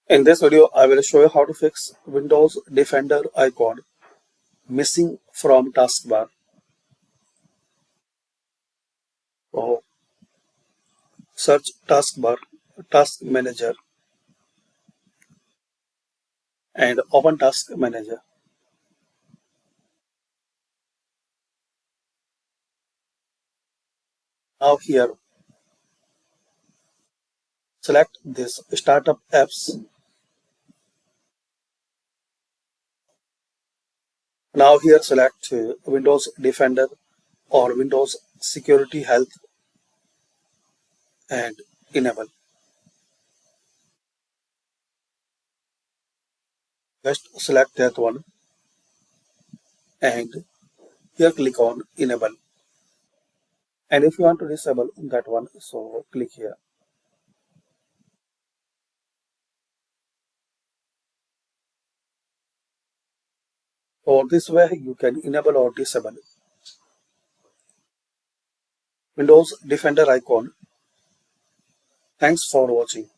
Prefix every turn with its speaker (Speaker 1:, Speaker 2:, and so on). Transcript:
Speaker 1: In this video, I will show you how to fix Windows Defender icon missing from taskbar. So search taskbar, task manager, and open task manager. Now here, select this startup apps. Now here select Windows Defender or Windows Security Health and enable. Just select that one and here click on enable. And if you want to disable that one, so click here. Or this way you can enable or disable Windows Defender icon. Thanks for watching.